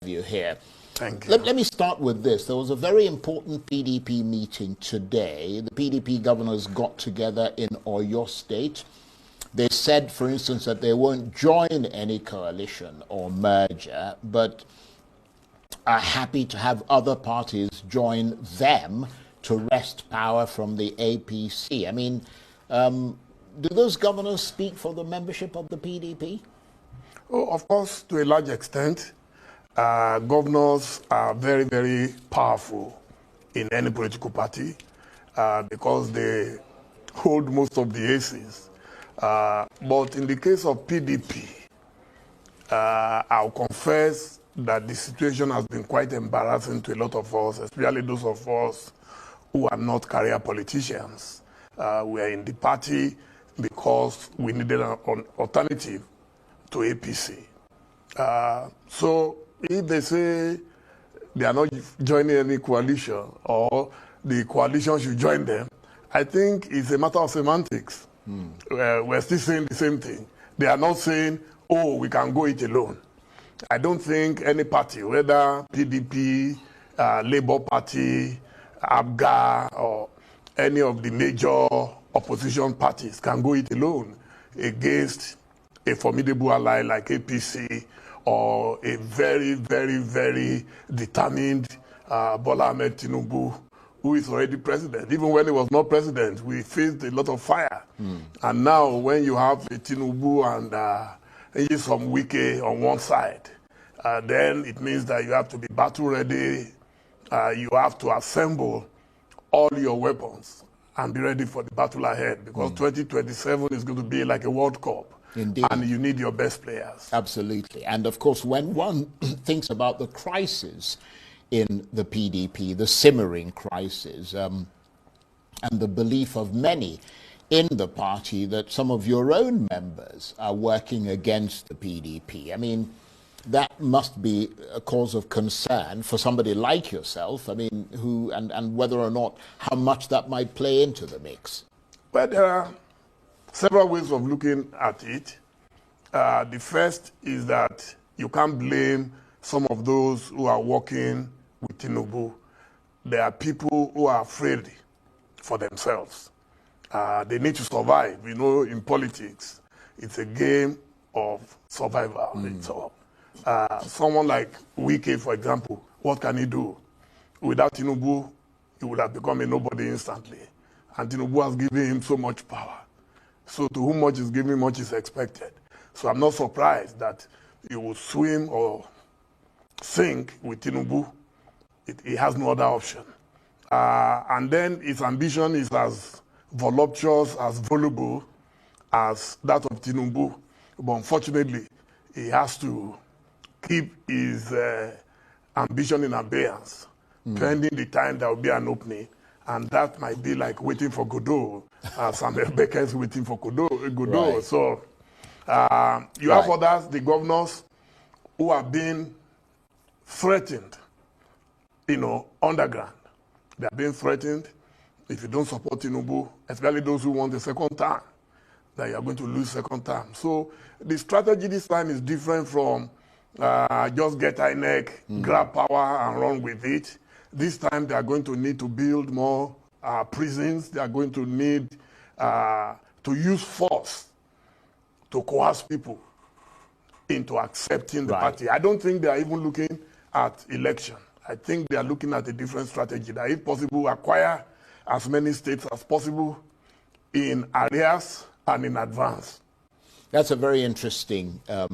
you here. Thank you. Let me start with this. There was a very important PDP meeting today. The PDP governors got together in Oyo State. They said, for instance, that they won't join any coalition or merger, but are happy to have other parties join them to wrest power from the APC. I mean, do those governors speak for the membership of the PDP? Oh, of course, to a large extent. Governors are very, very powerful in any political party because they hold most of the aces. But in the case of PDP, I'll confess that the situation has been quite embarrassing to a lot of us, especially those of us who are not career politicians. We are in the party because we needed an alternative to APC. So if they say they are not joining any coalition or the coalition should join them, I think it's a matter of semantics. We're still saying the same thing. They are not saying, oh, we can go it alone. I don't think any party, whether PDP, Labour Party, ABGA, or any of the major opposition parties can go it alone against a formidable ally like APC or a very, very, very determined Bola Ahmed Tinubu, who is already president. Even when he was not president, we faced a lot of fire. And now when you have a Tinubu and some Wike on one side, then it means that you have to be battle ready. You have to assemble all your weapons and be ready for the battle ahead, because 2027 is going to be like a World Cup. Indeed. And you need your best players. Absolutely. And of course, when one thinks about the crisis in the PDP, the simmering crisis, and the belief of many in the party that some of your own members are working against the PDP, I mean, that must be a cause of concern for somebody like yourself. I mean, who and whether or not how much that might play into the mix. Well, there are several ways of looking at it. The first is that you can't blame some of those who are working with Tinubu. There are people who are afraid for themselves. They need to survive. You know, in politics, it's a game of survival. Someone like Wike, for example, what can he do? Without Tinubu, he would have become a nobody instantly. And Tinubu has given him so much power. So to whom much is given, much is expected. So I'm not surprised that he will swim or sink with Tinubu. He has no other option. And then his ambition is as voluptuous, as voluble as that of Tinubu. But unfortunately, he has to keep his ambition in abeyance, pending the time there will be an opening. And that might be like waiting for Godot, Samuel Becker is waiting for Godot. Right. So you have others, the governors, who are being threatened, underground. They are being threatened. If you don't support Tinubu, especially those who want the second term, that you are going to lose second term. So the strategy this time is different from just get INEC, grab power and run with it. This time they are going to need to build more prisons. They are going to need to use force to coerce people into accepting the party. I don't think they are even looking at election. I think they are looking at a different strategy, that if possible, acquire as many states as possible in arrears and in advance. That's a very interesting